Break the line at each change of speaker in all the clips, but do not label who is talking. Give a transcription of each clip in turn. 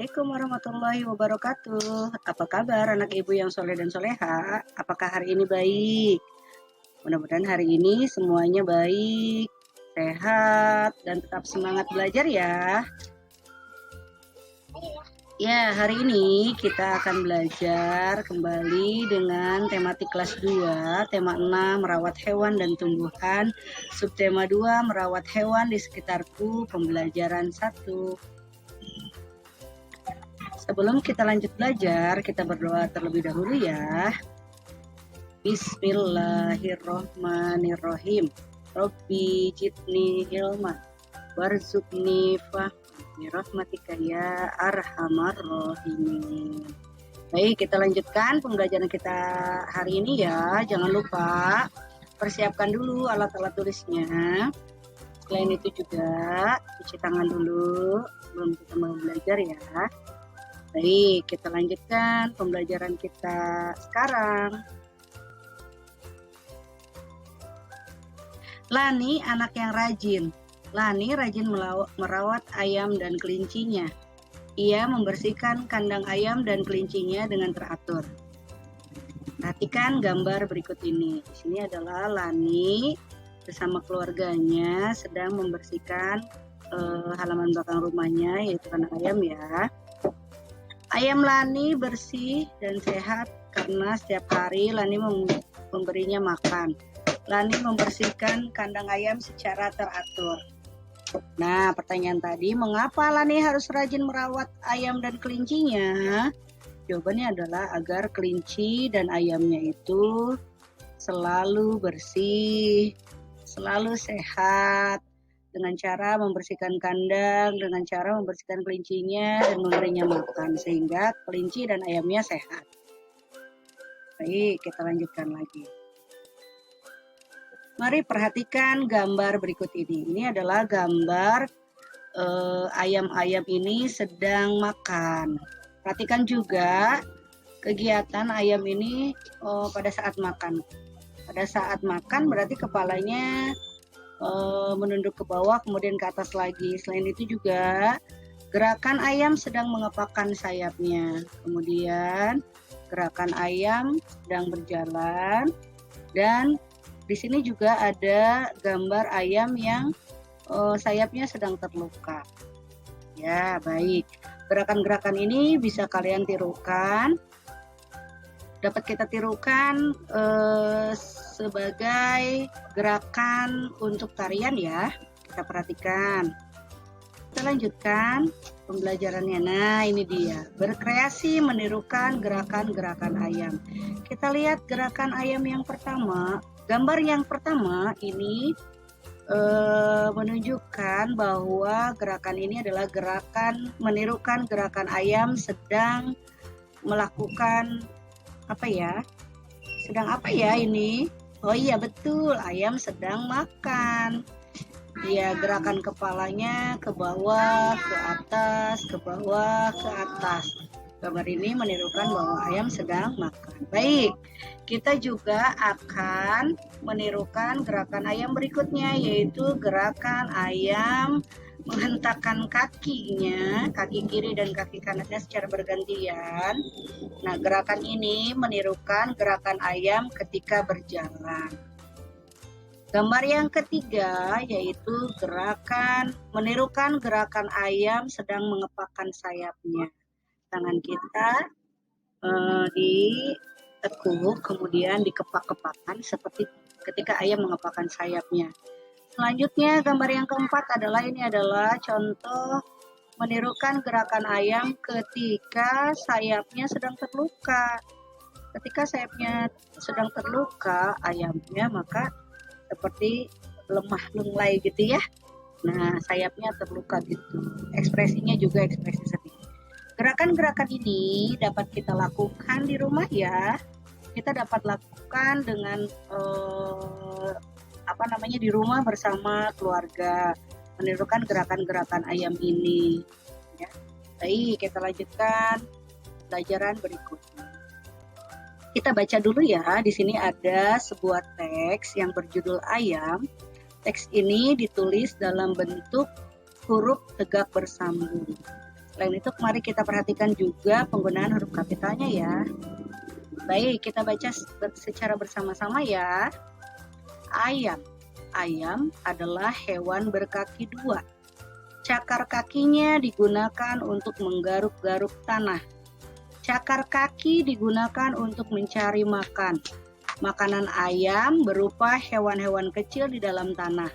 Assalamualaikum warahmatullahi wabarakatuh. Apa kabar anak ibu yang soleh dan soleha? Apakah hari ini baik? Mudah-mudahan hari ini semuanya baik, sehat, dan tetap semangat belajar ya. Ya, hari ini kita akan belajar kembali dengan tematik kelas 2, tema 6, merawat hewan dan tumbuhan, subtema 2, merawat hewan di sekitarku, pembelajaran 1. Sebelum kita lanjut belajar, kita berdoa terlebih dahulu ya. Bismillahirrohmanirrohim. Robbi jidni ilma warzuqni fahmi rahmatika ya arhamar rahimin. Baik, kita lanjutkan pembelajaran kita hari ini ya. Jangan lupa persiapkan dulu alat-alat tulisnya. Selain itu juga cuci tangan dulu sebelum kita mau belajar ya. Baik, kita lanjutkan pembelajaran kita sekarang. Lani anak yang rajin. Lani rajin merawat ayam dan kelincinya. Ia membersihkan kandang ayam dan kelincinya dengan teratur. Perhatikan gambar berikut ini. Di sini adalah Lani bersama keluarganya sedang membersihkan halaman belakang rumahnya, yaitu kandang ayam ya. Ayam Lani bersih dan sehat karena setiap hari Lani memberinya makan. Lani membersihkan kandang ayam secara teratur. Nah, pertanyaan tadi, mengapa Lani harus rajin merawat ayam dan kelincinya? Jawabannya adalah agar kelinci dan ayamnya itu selalu bersih, selalu sehat, dengan cara membersihkan kandang, dengan cara membersihkan kelincinya dan memberinya makan, sehingga kelinci dan ayamnya sehat. Baik, kita lanjutkan lagi. Mari perhatikan gambar berikut ini. Ini adalah gambar ayam-ayam ini sedang makan. Perhatikan juga kegiatan ayam ini pada saat makan. Pada saat makan berarti kepalanya menunduk ke bawah kemudian ke atas lagi. Selain itu juga gerakan ayam sedang mengepakkan sayapnya. Kemudian gerakan ayam sedang berjalan, dan di sini juga ada gambar ayam yang sayapnya sedang terluka. Ya, baik. Gerakan-gerakan ini bisa kalian tirukan. Dapat kita tirukan sebagai gerakan untuk tarian ya. Kita perhatikan. Kita lanjutkan pembelajarannya. Nah, ini dia. Berkreasi menirukan gerakan-gerakan ayam. Kita lihat gerakan ayam yang pertama. Gambar yang pertama ini menunjukkan bahwa gerakan ini adalah gerakan menirukan gerakan ayam sedang melakukan apa ya? Sedang apa ya ini? Oh iya betul, ayam sedang makan. Dia gerakan kepalanya ke bawah, ke atas, ke bawah, ke atas. Gambar ini menirukan bahwa ayam sedang makan. Baik, kita juga akan menirukan gerakan ayam berikutnya, yaitu gerakan ayam menghentakkan kakinya, kaki kiri dan kaki kanannya secara bergantian. Nah, gerakan ini menirukan gerakan ayam ketika berjalan. Gambar yang ketiga yaitu menirukan gerakan ayam sedang mengepakkan sayapnya. Tangan kita ditekuk, kemudian dikepak-kepakan seperti ketika ayam mengepakkan sayapnya. Selanjutnya gambar yang keempat adalah contoh menirukan gerakan ayam ketika sayapnya sedang terluka. Ketika sayapnya sedang terluka ayamnya, maka seperti lemah lunglai gitu ya. Nah, sayapnya terluka gitu. Ekspresinya juga ekspresi sedih. Gerakan-gerakan ini dapat kita lakukan di rumah ya. Kita dapat lakukan dengan di rumah bersama keluarga, menirukan gerakan-gerakan ayam ini. Ya. Baik, kita lanjutkan pelajaran berikutnya. Kita baca dulu ya. Di sini ada sebuah teks yang berjudul ayam. Teks ini ditulis dalam bentuk huruf tegak bersambung. Selain itu, mari kita perhatikan juga penggunaan huruf kapitalnya ya. Baik, kita baca secara bersama-sama ya. Ayam. Ayam adalah hewan berkaki dua. Cakar kakinya digunakan untuk menggaruk-garuk tanah. Cakar kaki digunakan untuk mencari makan. Makanan ayam berupa hewan-hewan kecil di dalam tanah.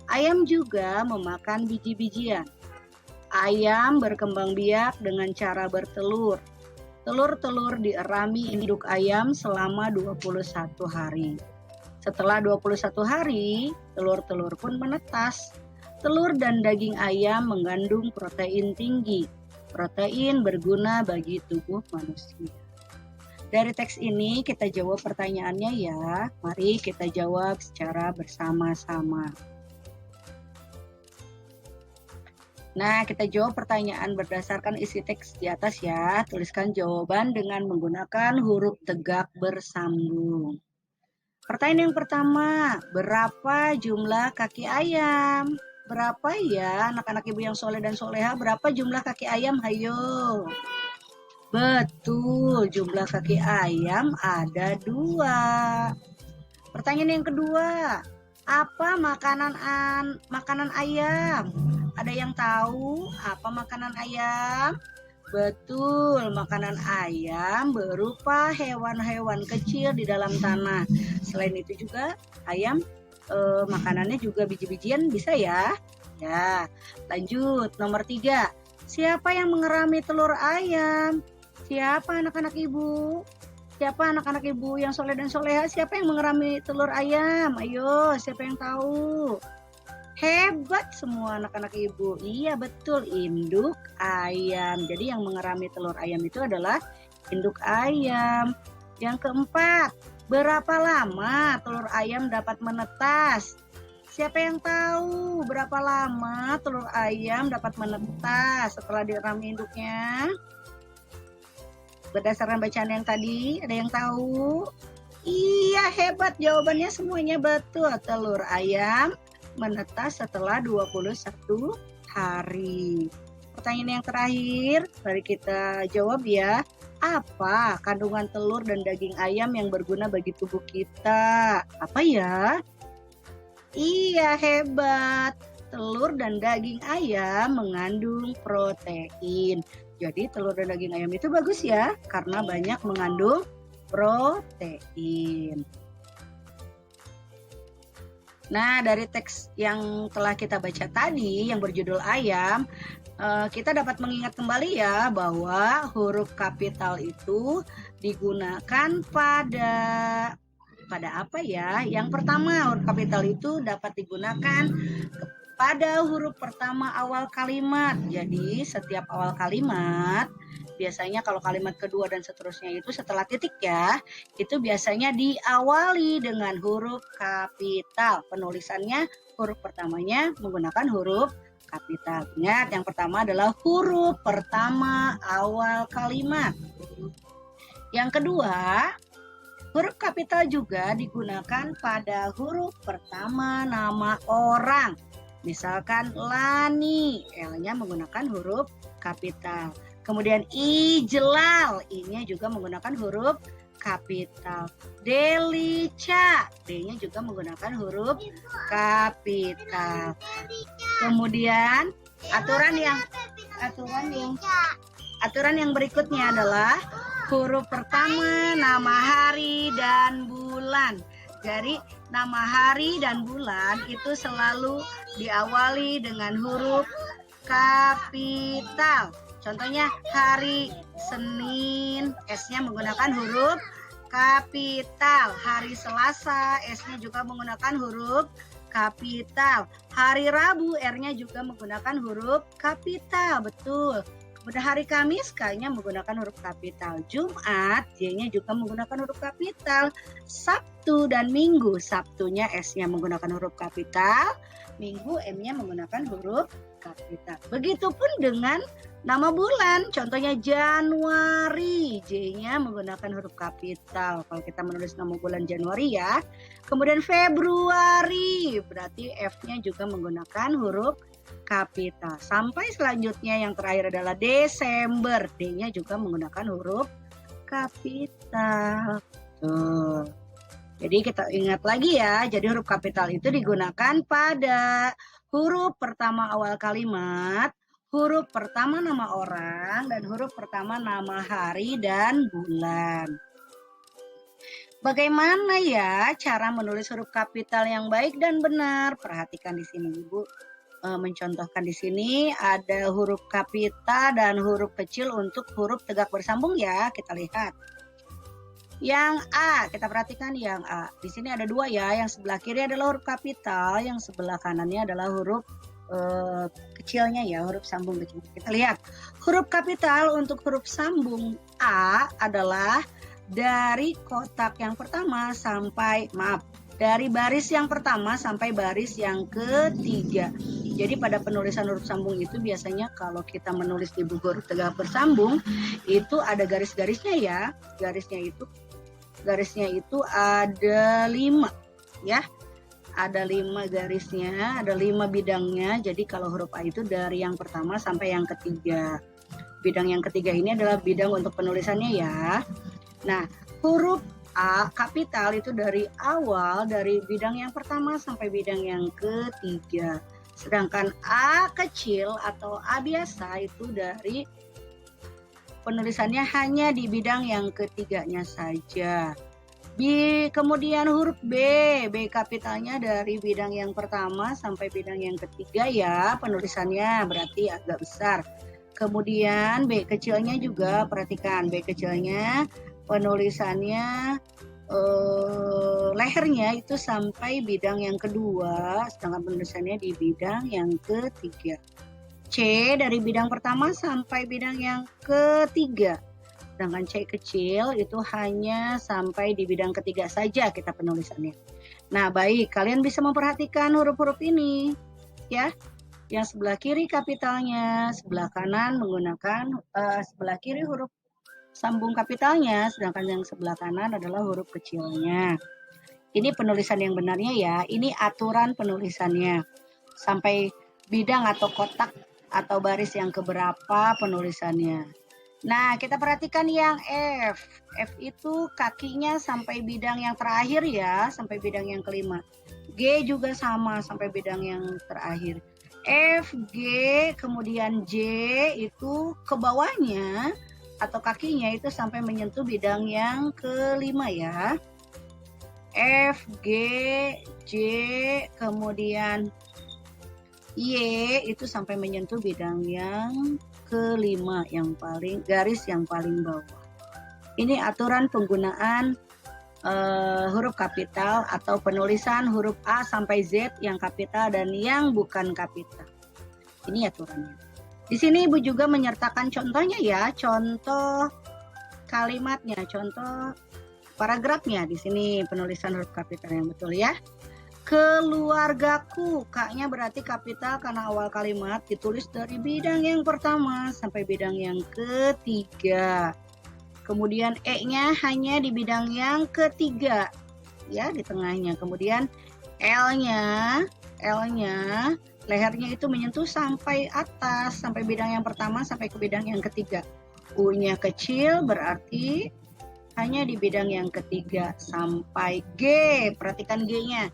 Ayam juga memakan biji-bijian. Ayam berkembang biak dengan cara bertelur. Telur-telur dierami induk ayam selama 21 hari. Setelah 21 hari, telur-telur pun menetas. Telur dan daging ayam mengandung protein tinggi. Protein berguna bagi tubuh manusia. Dari teks ini kita jawab pertanyaannya ya. Mari kita jawab secara bersama-sama. Nah, kita jawab pertanyaan berdasarkan isi teks di atas ya. Tuliskan jawaban dengan menggunakan huruf tegak bersambung. Pertanyaan yang pertama, berapa jumlah kaki ayam? Berapa ya anak-anak ibu yang soleh dan soleha? Berapa jumlah kaki ayam? Hayo. Betul, jumlah kaki ayam ada 2. Pertanyaan yang kedua, apa makanan ayam? Ada yang tahu apa makanan ayam? Betul, makanan ayam berupa hewan-hewan kecil di dalam tanah. Selain itu juga ayam makanannya juga biji-bijian bisa ya. Ya, lanjut nomor 3. Siapa yang mengerami telur ayam? Siapa anak-anak ibu? Siapa anak-anak ibu yang soleh dan soleha? Siapa yang mengerami telur ayam? Ayo, siapa yang tahu? Hebat semua anak-anak ibu. Iya betul, induk ayam. Jadi yang mengerami telur ayam itu adalah induk ayam. Yang keempat, berapa lama telur ayam dapat menetas? Siapa yang tahu berapa lama telur ayam dapat menetas setelah dirami induknya? Berdasarkan bacaan yang tadi, ada yang tahu? Iya, hebat, jawabannya semuanya betul. Telur ayam menetas setelah 21 hari. Pertanyaan yang terakhir, mari kita jawab ya. Apa kandungan telur dan daging ayam yang berguna bagi tubuh kita? Apa ya? Iya, hebat. Telur dan daging ayam mengandung protein. Jadi telur dan daging ayam itu bagus ya, karena banyak mengandung protein. Nah, dari teks yang telah kita baca tadi yang berjudul ayam, kita dapat mengingat kembali ya bahwa huruf kapital itu digunakan pada apa ya? Yang pertama, huruf kapital itu dapat digunakan pada huruf pertama awal kalimat. Jadi, setiap awal kalimat biasanya kalau kalimat kedua dan seterusnya itu setelah titik ya, itu biasanya diawali dengan huruf kapital. Penulisannya huruf pertamanya menggunakan huruf kapital. Ingat, yang pertama adalah huruf pertama awal kalimat. Yang kedua, huruf kapital juga digunakan pada huruf pertama nama orang. Misalkan Lani, L-nya menggunakan huruf kapital. Kemudian Ijlal, I-nya juga menggunakan huruf kapital. Delica, D-nya juga menggunakan huruf kapital. Kemudian aturan yang berikutnya adalah huruf pertama nama hari dan bulan. Jadi nama hari dan bulan itu selalu diawali dengan huruf kapital. Contohnya hari Senin, S-nya menggunakan huruf kapital. Hari Selasa, S-nya juga menggunakan huruf kapital. Hari Rabu, R-nya juga menggunakan huruf kapital. Betul. Pada hari Kamis, K-nya menggunakan huruf kapital. Jumat, J-nya juga menggunakan huruf kapital. Sabtu dan Minggu, Sabtunya S-nya menggunakan huruf kapital. Minggu, M-nya menggunakan huruf kapital. Begitupun dengan nama bulan, contohnya Januari, J-nya menggunakan huruf kapital. Kalau kita menulis nama bulan Januari ya. Kemudian Februari, berarti F-nya juga menggunakan huruf kapital. Sampai selanjutnya yang terakhir adalah Desember. D-nya juga menggunakan huruf kapital. Tuh. Jadi kita ingat lagi ya, jadi huruf kapital itu digunakan pada huruf pertama awal kalimat, huruf pertama nama orang, dan huruf pertama nama hari dan bulan. Bagaimana ya cara menulis huruf kapital yang baik dan benar? Perhatikan di sini Ibu mencontohkan di sini ada huruf kapital dan huruf kecil untuk huruf tegak bersambung ya. Kita lihat. Yang A, kita perhatikan yang A. Di sini ada dua ya, yang sebelah kiri adalah huruf kapital, yang sebelah kanannya adalah huruf kecilnya ya, huruf sambung kecil. Kita lihat, huruf kapital untuk huruf sambung A adalah dari kotak yang pertama sampai, dari baris yang pertama sampai baris yang ketiga. Jadi pada penulisan huruf sambung itu biasanya kalau kita menulis di buku huruf tegak bersambung, itu ada garis-garisnya ya, garisnya itu ada 5 ya, ada 5 garisnya, ada 5 bidangnya. Jadi kalau huruf A itu dari yang pertama sampai yang ketiga. Bidang yang ketiga ini adalah bidang untuk penulisannya ya. Nah, huruf A kapital itu dari awal, dari bidang yang pertama sampai bidang yang ketiga. Sedangkan A kecil atau A biasa itu dari penulisannya hanya di bidang yang ketiganya saja. Kemudian huruf B kapitalnya dari bidang yang pertama sampai bidang yang ketiga ya, penulisannya berarti agak besar. Kemudian B kecilnya juga, perhatikan B kecilnya penulisannya lehernya itu sampai bidang yang kedua, sedangkan penulisannya di bidang yang ketiga. C dari bidang pertama sampai bidang yang ketiga, sedangkan C kecil itu hanya sampai di bidang ketiga saja kita penulisannya. Nah baik, kalian bisa memperhatikan huruf-huruf ini ya. Yang sebelah kiri kapitalnya, sebelah kanan menggunakan sebelah kiri huruf sambung kapitalnya, sedangkan yang sebelah kanan adalah huruf kecilnya. Ini penulisan yang benarnya ya, ini aturan penulisannya. Sampai bidang atau kotak atau baris yang keberapa penulisannya. Nah, kita perhatikan yang F. F itu kakinya sampai bidang yang terakhir ya, sampai bidang yang kelima. G juga sama sampai bidang yang terakhir. F, G, kemudian J itu ke bawahnya atau kakinya itu sampai menyentuh bidang yang kelima ya. F, G, J, kemudian Y itu sampai menyentuh bidang yang kelima, yang paling garis yang paling bawah. Ini aturan penggunaan huruf kapital atau penulisan huruf A sampai Z yang kapital dan yang bukan kapital. Ini aturannya. Di sini Ibu juga menyertakan contohnya ya, contoh kalimatnya, contoh paragrafnya. Di sini penulisan huruf kapital yang betul ya. Keluargaku, K-nya berarti kapital karena awal kalimat ditulis dari bidang yang pertama sampai bidang yang ketiga. Kemudian E-nya hanya di bidang yang ketiga ya, di tengahnya. Kemudian L-nya lehernya itu menyentuh sampai atas, sampai bidang yang pertama sampai ke bidang yang ketiga. U-nya kecil berarti hanya di bidang yang ketiga sampai G. Perhatikan G-nya.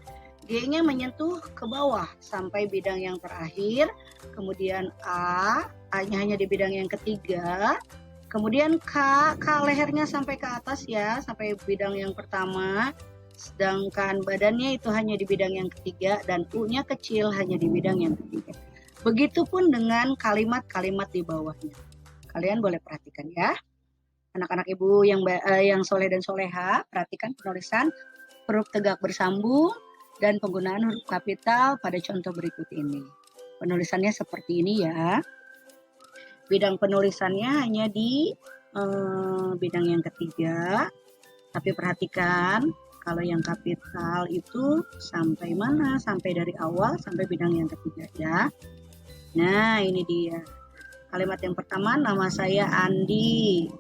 G-nya menyentuh ke bawah sampai bidang yang terakhir. Kemudian A-nya hanya di bidang yang ketiga. Kemudian K lehernya sampai ke atas ya, sampai bidang yang pertama. Sedangkan badannya itu hanya di bidang yang ketiga dan U-nya kecil hanya di bidang yang ketiga. Begitupun dengan kalimat-kalimat di bawahnya. Kalian boleh perhatikan ya. Anak-anak Ibu yang soleh dan soleha, perhatikan penulisan huruf tegak bersambung dan penggunaan huruf kapital pada contoh berikut ini. Penulisannya seperti ini ya. Bidang penulisannya hanya di bidang yang ketiga. Tapi perhatikan, kalau yang kapital itu sampai mana? Sampai dari awal sampai bidang yang ketiga ya. Nah, ini dia. Kalimat yang pertama, nama saya Andi.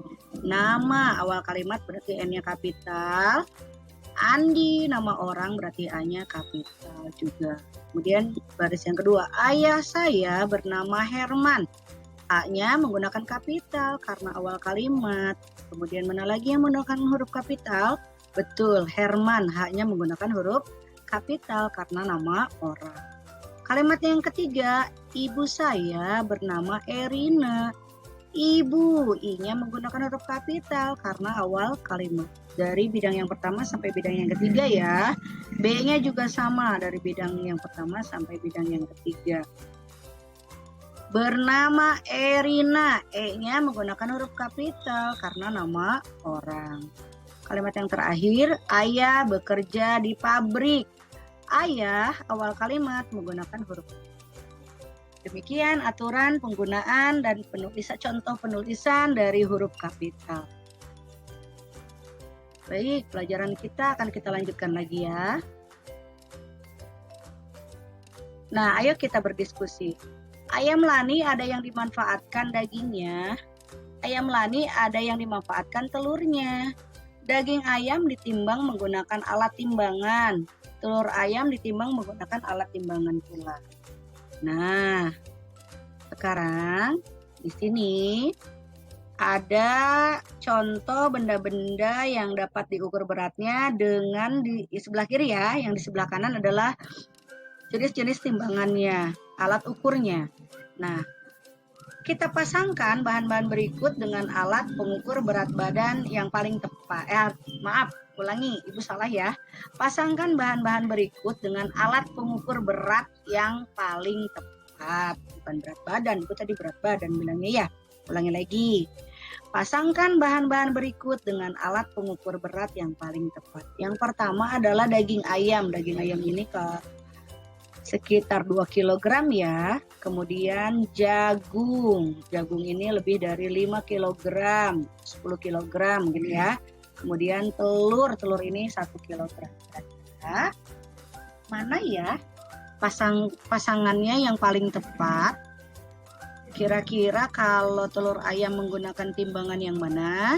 Nama awal kalimat berarti N-nya kapital. Andi, nama orang berarti A-nya kapital juga. Kemudian baris yang kedua, ayah saya bernama Herman. A-nya menggunakan kapital karena awal kalimat. Kemudian mana lagi yang menggunakan huruf kapital? Betul, Herman. H-nya menggunakan huruf kapital karena nama orang. Kalimat yang ketiga, ibu saya bernama Erina. Ibu, I-nya menggunakan huruf kapital karena awal kalimat. Dari bidang yang pertama sampai bidang yang ketiga ya. B-nya juga sama dari bidang yang pertama sampai bidang yang ketiga. Bernama Erina, E-nya menggunakan huruf kapital karena nama orang. Kalimat yang terakhir, ayah bekerja di pabrik. Ayah, awal kalimat menggunakan huruf. Demikian aturan penggunaan dan penulisan, contoh penulisan dari huruf kapital. Baik, pelajaran kita akan kita lanjutkan lagi ya. Nah, ayo kita berdiskusi. Ayam Lani ada yang dimanfaatkan dagingnya. Ayam Lani ada yang dimanfaatkan telurnya. Daging ayam ditimbang menggunakan alat timbangan. Telur ayam ditimbang menggunakan alat timbangan pula. Nah, sekarang di sini ada contoh benda-benda yang dapat diukur beratnya dengan di sebelah kiri ya. Yang di sebelah kanan adalah jenis-jenis timbangannya, alat ukurnya. Nah, kita pasangkan bahan-bahan berikut dengan alat pengukur berat badan yang paling tepat. Ulangi, Ibu salah ya. Pasangkan bahan-bahan berikut dengan alat pengukur berat yang paling tepat. Bukan berat badan, Ibu tadi berat badan bilangnya ya. Ulangi lagi. Pasangkan bahan-bahan berikut dengan alat pengukur berat yang paling tepat. Yang pertama adalah daging ayam. Daging ayam ini sekitar 2 kg ya. Kemudian jagung. Jagung ini lebih dari 5 kg, 10 kg gini ya. Kemudian telur ini 1 kg. Nah, mana ya pasangannya yang paling tepat? Kira-kira kalau telur ayam menggunakan timbangan yang mana?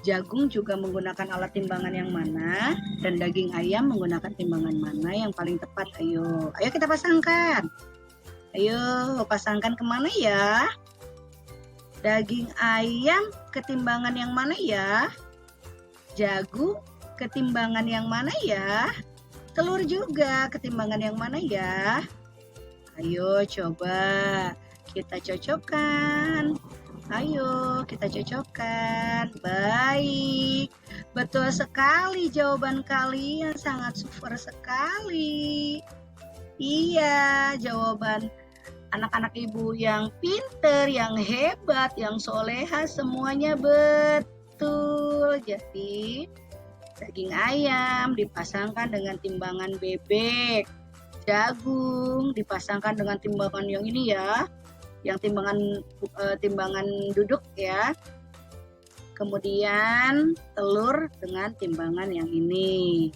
Jagung juga menggunakan alat timbangan yang mana, dan daging ayam menggunakan timbangan mana yang paling tepat? Ayo kita pasangkan. Ayo pasangkan kemana ya? Daging ayam ketimbangan yang mana ya? Jagung ketimbangan yang mana ya? Telur juga ketimbangan yang mana ya? Ayo coba kita cocokkan. Ayo kita cocokkan. Baik, betul sekali jawaban kalian, sangat super sekali. Iya, jawaban anak-anak ibu yang pinter, yang hebat, yang soleha, semuanya betul. Jadi daging ayam dipasangkan dengan timbangan bebek, jagung dipasangkan dengan timbangan yang ini ya, yang timbangan duduk ya. Kemudian telur dengan timbangan yang ini.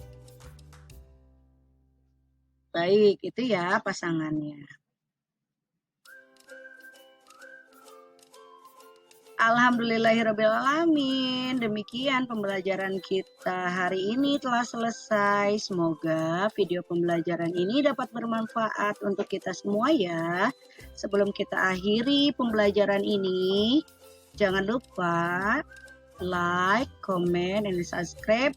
Baik, itu ya pasangannya. Alhamdulillahirrabbilalamin. Demikian pembelajaran kita hari ini telah selesai. Semoga video pembelajaran ini dapat bermanfaat untuk kita semua ya. Sebelum kita akhiri pembelajaran ini, jangan lupa like, comment, dan subscribe,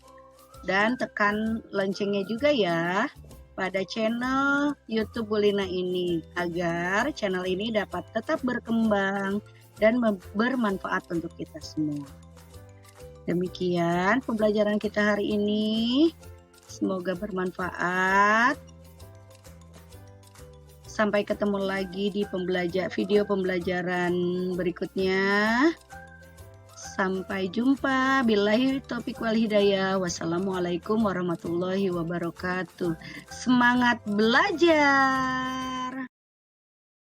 dan tekan loncengnya juga ya pada channel YouTube Bu Lina ini, agar channel ini dapat tetap berkembang dan bermanfaat untuk kita semua. Demikian pembelajaran kita hari ini. Semoga bermanfaat. Sampai ketemu lagi di video pembelajaran berikutnya. Sampai jumpa. Billahi taufiq wal hidayah. Wassalamualaikum warahmatullahi wabarakatuh. Semangat belajar.